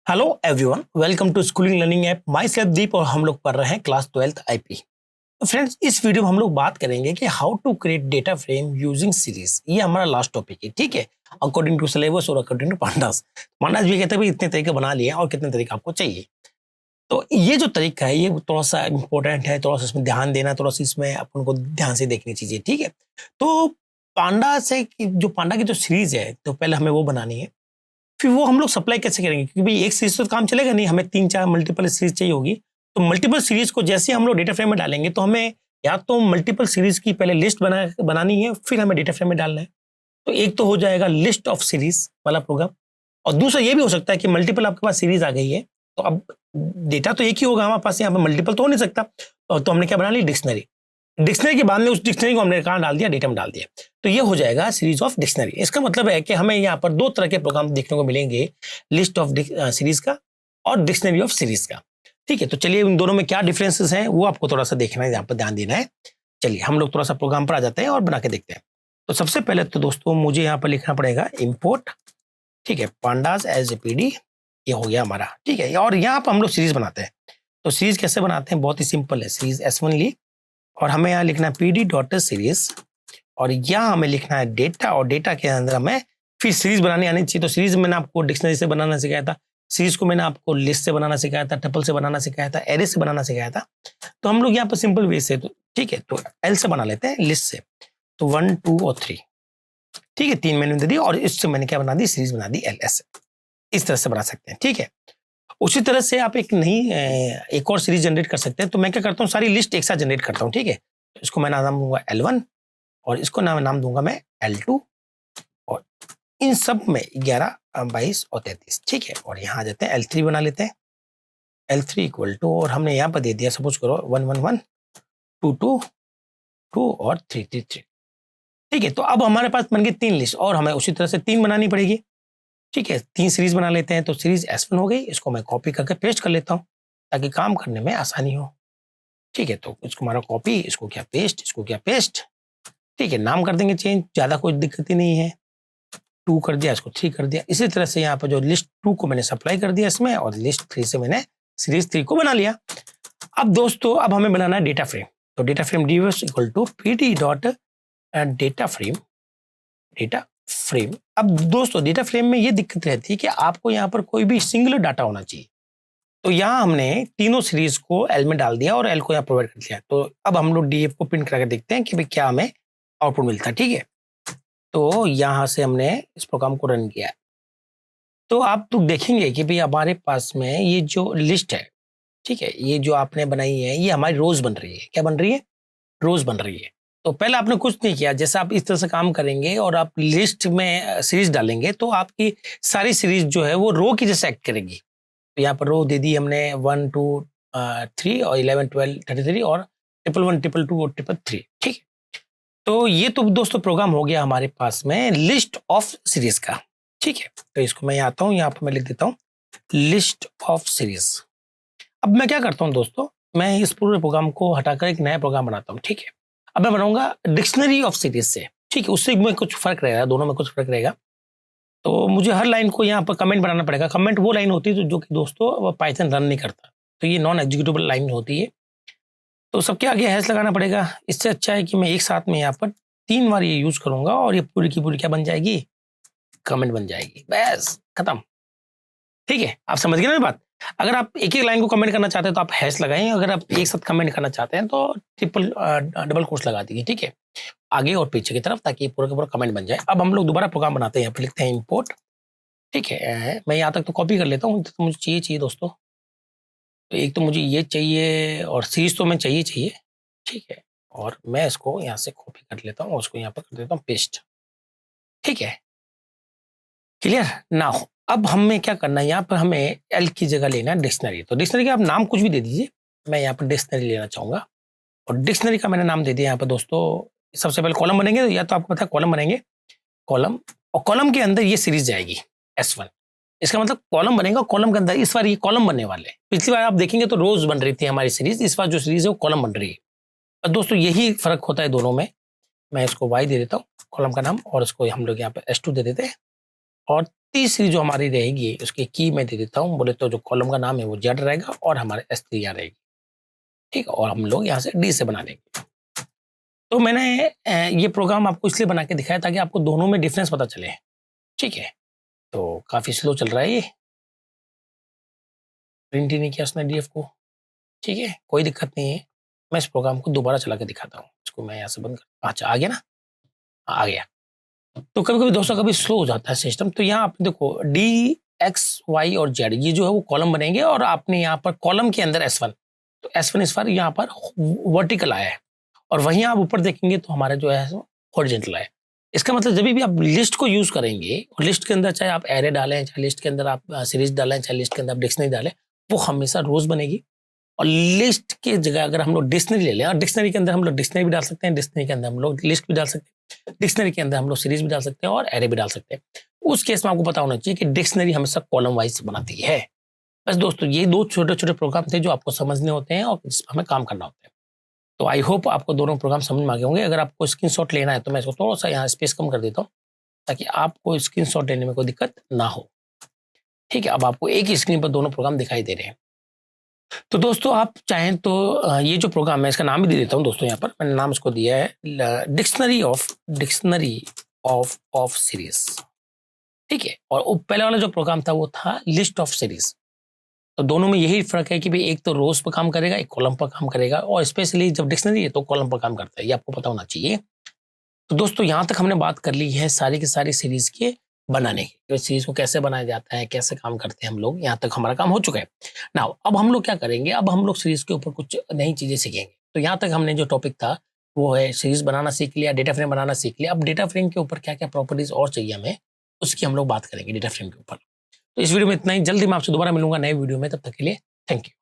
Hello everyone, welcome to schooling learning app. Myself Deep और हम लोग पढ़ रहे हैं क्लास 12th आईपी। तो फ्रेंड्स, इस वीडियो में हम लोग बात करेंगे कि how to create data frame using series. ये हमारा लास्ट टॉपिक है, ठीक है। अकॉर्डिंग टू सिलेबस और अकॉर्डिंग टू पांडास। पांडास भी कहते हैं भाई इतने तरीके बना लिए और कितने तरीके आपको चाहिए। तो ये जो तरीका है ये थोड़ा सा इंपॉर्टेंट है, थोड़ा सा इसमें ध्यान देना, थोड़ा सा इसमें अपन को ध्यान से देखनी चीजें, ठीक है। तो पांडा से जो पांडा की जो सीरीज है, तो पहले हमें वो बनानी है। फिर वो हम लोग सप्लाई कैसे करेंगे, क्योंकि भाई एक सीरीज तो काम चलेगा नहीं, हमें 3-4 मल्टीपल सीरीज चाहिए होगी। तो मल्टीपल सीरीज को जैसे हम लोग डेटा फ्रेम में डालेंगे तो हमें या तो मल्टीपल सीरीज की पहले लिस्ट बनानी है, फिर हमें डेटा फ्रेम में डालना है। तो एक तो हो जाएगा लिस्ट ऑफ सीरीज वाला प्रोग्राम, और दूसरा ये भी हो सकता है कि मल्टीपल आपके पास सीरीज आ गई है, तो अब डेटा तो एक ही होगा हमारे पास, यहाँ पे मल्टीपल तो हो नहीं सकता। तो हमने क्या बना ली, डिक्शनरी। डिक्शनरी के बाद में उस डिक्शनरी को हमने कहाँ डाल दिया, डेटा में डाल दिया। तो ये हो जाएगा सीरीज ऑफ डिक्शनरी। इसका मतलब है कि हमें यहाँ पर दो तरह के प्रोग्राम देखने को मिलेंगे, लिस्ट ऑफ सीरीज का और डिक्शनरी ऑफ सीरीज का, ठीक है। तो चलिए इन दोनों में क्या डिफरेंसेस हैं वो आपको थोड़ा सा देखना है, यहाँ पर ध्यान देना है। चलिए हम लोग थोड़ा सा प्रोग्राम पर आ जाते हैं और बना के देखते हैं। तो सबसे पहले तो दोस्तों मुझे यहाँ पर लिखना पड़ेगा इम्पोर्ट, ठीक है, पांडास एज ए पीडी। ये हो गया हमारा, ठीक है। और यहाँ पर हम लोग सीरीज बनाते हैं। तो सीरीज कैसे बनाते हैं, बहुत ही सिंपल है। सीरीज S1 ली और हमें यहाँ लिखना है पीडी डॉट सीरीज, और यहाँ हमें लिखना है डेटा, और डेटा के अंदर हमें फिर सीरीज बनानी आनी चाहिए। तो सीरीज मैंने आपको डिक्शनरी से बनाना सिखाया था, सीरीज को मैंने आपको लिस्ट से बनाना सिखाया था, टपल से बनाना सिखाया था, एरे से बनाना सिखाया था। तो हम लोग यहाँ पर सिंपल वे से, तो ठीक है, तो एल से बना लेते हैं, लिस्ट से। तो 1, 2 और 3, ठीक है, 3 मैंने दे दी, और इससे मैंने क्या बना दी, सीरीज बना दी LS। इस तरह से बना सकते हैं, ठीक है। उसी तरह से आप एक और सीरीज जनरेट कर सकते हैं। तो मैं क्या करता हूँ, सारी लिस्ट एक साथ जनरेट करता हूँ, ठीक है। इसको मैं नाम दूंगा L1, और इसको नाम दूंगा मैं L2, और इन सब में 11, 22 और 33, ठीक है। और यहाँ आ जाते हैं L3 बना लेते हैं। L3 इक्वल टू, और हमने यहाँ पर दे दिया, सपोज करो 1, 1, 1, 2, 2, 2 और 3, 3, 3, ठीक है। तो अब हमारे पास बन गई 3 लिस्ट, और हमें उसी तरह से 3 बनानी पड़ेगी, ठीक है। 3 सीरीज बना लेते हैं। तो सीरीज S1 हो गई, इसको मैं कॉपी करके पेस्ट कर लेता हूँ ताकि काम करने में आसानी हो, ठीक है। तो इसको हमारा कॉपी, इसको क्या पेस्ट, इसको क्या पेस्ट, ठीक है। नाम कर देंगे चेंज, ज्यादा कोई दिक्कत ही नहीं है। 2 कर दिया, इसको 3 कर दिया। इसी तरह से यहाँ पर जो लिस्ट 2 को मैंने सप्लाई कर दिया इसमें, और लिस्ट 3 से मैंने सीरीज 3 को बना लिया। अब दोस्तों अब हमें बनाना है डेटा फ्रेम। तो data frame DS equal to PD dot data frame, data frame. अब दोस्तों डेटा फ्रेम में ये दिक्कत रहती है कि आपको यहाँ पर कोई भी सिंगुलर डाटा होना चाहिए। तो यहाँ हमने तीनों सीरीज को एल में डाल दिया और एल को यहाँ प्रोवाइड कर दिया। तो अब हम लोग डीएफ को प्रिंट करके देखते हैं कि भाई क्या हमें आउटपुट मिलता है, ठीक है। तो यहाँ से हमने इस प्रोग्राम को रन किया। तो आप तो देखेंगे कि भाई हमारे पास में ये जो लिस्ट है, ठीक है, ये जो आपने बनाई है ये हमारी रोज बन रही है। क्या बन रही है, रोज बन रही है। तो पहले आपने कुछ नहीं किया, जैसे आप इस तरह से काम करेंगे और आप लिस्ट में सीरीज डालेंगे तो आपकी सारी सीरीज जो है वो रो की जैसे एक्ट करेगी। तो यहाँ पर रो दे दी हमने 1, 2, 3 और 11, 12, 33 और 1, 1, 2, 2 और 3, 3, ठीक है। तो ये तो दोस्तों प्रोग्राम हो गया हमारे पास में लिस्ट ऑफ सीरीज का, ठीक है। तो इसको मैं आता हूँ, यहाँ पर मैं लिख देता हूँ लिस्ट ऑफ सीरीज। अब मैं क्या करता हूँ दोस्तों, मैं इस पूरे प्रोग्राम को हटाकर एक नया प्रोग्राम बनाता हूँ, ठीक है। अब मैं बनाऊंगा डिक्शनरी ऑफ सीरीज से, ठीक है। उससे में कुछ फर्क रहेगा, दोनों में कुछ फर्क रहेगा। तो मुझे हर लाइन को यहाँ पर कमेंट बनाना पड़ेगा। कमेंट वो लाइन होती है जो कि दोस्तों पाइथन रन नहीं करता, तो ये नॉन एग्जीक्यूटेबल लाइन होती है। तो सबके आगे हैश लगाना पड़ेगा। इससे अच्छा है कि मैं एक साथ में यहाँ पर 3 बार ये यूज करूंगा और ये पूरी की पूरी क्या बन जाएगी, कमेंट बन जाएगी, बस खत्म, ठीक है। आप समझ गए ना बात। अगर आप एक एक लाइन को कमेंट करना चाहते हैं तो आप हैश लगाएं, अगर आप एक साथ कमेंट करना चाहते हैं तो डबल कोट्स लगा दीजिए, ठीक है, आगे और पीछे की तरफ, ताकि पूरा का पूरा कमेंट बन जाए। अब हम लोग दोबारा प्रोग्राम बनाते हैं। यहाँ पे लिखते हैं इंपोर्ट, ठीक है। मैं यहाँ तक तो कॉपी कर लेता हूँ, तो मुझे चाहिए दोस्तों। तो एक तो मुझे ये चाहिए और सीरीज तो मैं चाहिए, ठीक है। और मैं इसको यहाँ से कॉपी कर लेता हूँ और उसको यहाँ पर कर देता हूँ पेस्ट, ठीक है। क्लियर ना हो। अब हमें क्या करना है, यहाँ पर हमें एल की जगह लेना है डिक्शनरी। तो डिक्शनरी का आप नाम कुछ भी दे दीजिए, मैं यहाँ पर डिक्शनरी लेना चाहूंगा, और डिक्शनरी का मैंने नाम दे दिया यहाँ पर दोस्तों। सबसे पहले कॉलम बनेंगे, या तो आपको पता है कॉलम बनेंगे, कॉलम, और कॉलम के अंदर ये सीरीज जाएगी S1। इसका मतलब कॉलम बनेगा, कॉलम के अंदर इस बार ये कॉलम बनने वाले। पिछली बार आप देखेंगे तो रोज बन रही थी हमारी सीरीज, इस बार जो सीरीज है वो कॉलम बन रही है। और दोस्तों यही फर्क होता है दोनों में। मैं इसको Y दे देता हूँ कॉलम का नाम, और इसको हम लोग यहाँ पे S2 दे देते हैं, और तीसरी जो हमारी रहेगी उसकी की मैं दे देता हूँ, बोले तो जो कॉलम का नाम है वो जेड रहेगा और हमारे S3 यहाँ रहेगी, ठीक है, और हम लोग यहाँ से डी से बना लेंगे। तो मैंने ये प्रोग्राम आपको इसलिए बना के दिखाया ताकि आपको दोनों में डिफरेंस पता चले, ठीक है। तो काफ़ी स्लो चल रहा है ये, प्रिंट ही नहीं किया उसने डीएफ को, ठीक है, कोई दिक्कत नहीं है। मैं इस प्रोग्राम को दोबारा चला के दिखाता हूँ, इसको मैं यहाँ से बंद कर, अच्छा आ गया ना, आ गया। तो कभी-कभी दोस्तों कभी स्लो हो जाता है सिस्टम, तो यहाँ आप देखो डी, एक्स, वाई और जेड ये जो है वो कॉलम बनेंगे और आपने यहाँ पर कॉलम के अंदर S1, तो S1 इस बार यहाँ पर वर्टिकल आया है और वहीं आप ऊपर देखेंगे तो हमारा जो है हॉरिजॉन्टल है। इसका मतलब जब भी आप लिस्ट को यूज करेंगे और लिस्ट के अंदर चाहे आप एरे डालें, चाहे लिस्ट के अंदर आप सीरीज डालें, चाहे लिस्ट के अंदर आप डिक्शनरी डालें, वो हमेशा रोज बनेगी। और लिस्ट की जगह अगर हम लोग डिक्शनरी ले लें, और डिक्शनरी के अंदर हम लोग डिक्शनरी भी डाल सकते हैं, डिक्शनरी के अंदर हम लोग लिस्ट भी डाल सकते हैं, डिक्शनरी के अंदर हम लोग सीरीज भी डाल सकते हैं और एरे भी डाल सकते हैं। उस केस में आपको पता होना चाहिए कि डिक्शनरी हमेशा कॉलम वाइज बनाती है। बस दोस्तों ये दो छोटे छोटे प्रोग्राम थे जो आपको समझने होते हैं और जिस पर हमें काम करना होता है। तो आई होप आपको दोनों प्रोग्राम समझ में आ गए होंगे। अगर आपको स्क्रीनशॉट लेना है तो मैं इसको थोड़ा सा यहाँ स्पेस कम कर देता हूँ ताकि आपको स्क्रीनशॉट लेने में कोई दिक्कत ना हो, ठीक है। अब आपको एक ही स्क्रीन पर दोनों प्रोग्राम दिखाई दे रहे हैं। तो दोस्तों आप चाहें तो ये जो प्रोग्राम है इसका नाम भी दे देता हूँ दोस्तों, यहाँ पर मैंने नाम इसको दिया है डिक्शनरी ऑफ सीरीज, ठीक है। और पहले वाला जो प्रोग्राम था वो था लिस्ट ऑफ सीरीज। तो दोनों में यही फर्क है कि भाई एक तो रोज पर काम करेगा, एक कॉलम पर काम करेगा, और स्पेशली जब डिक्शनरी है तो कॉलम पर काम करता है, ये आपको पता होना चाहिए। तो दोस्तों यहाँ तक हमने बात कर ली है सारी की सारी सीरीज के बनाने की, तो सीरीज को कैसे बनाया जाता है, कैसे काम करते हैं हम लोग, यहाँ तक हमारा काम हो चुका है। नाउ अब हम लोग क्या करेंगे, अब हम लोग सीरीज के ऊपर कुछ नई चीजें सीखेंगे। तो यहाँ तक हमने जो टॉपिक था वो है सीरीज बनाना सीख लिया, डेटा फ्रेम बनाना सीख लिया। अब डेटा फ्रेम के ऊपर क्या क्या प्रॉपर्टीज और चाहिए हमें, उसकी हम लोग बात करेंगे डेटा फ्रेम के ऊपर। तो इस वीडियो में इतना ही, जल्दी मैं आपसे दोबारा मिलूंगा नए वीडियो में, तब तक के लिए थैंक यू।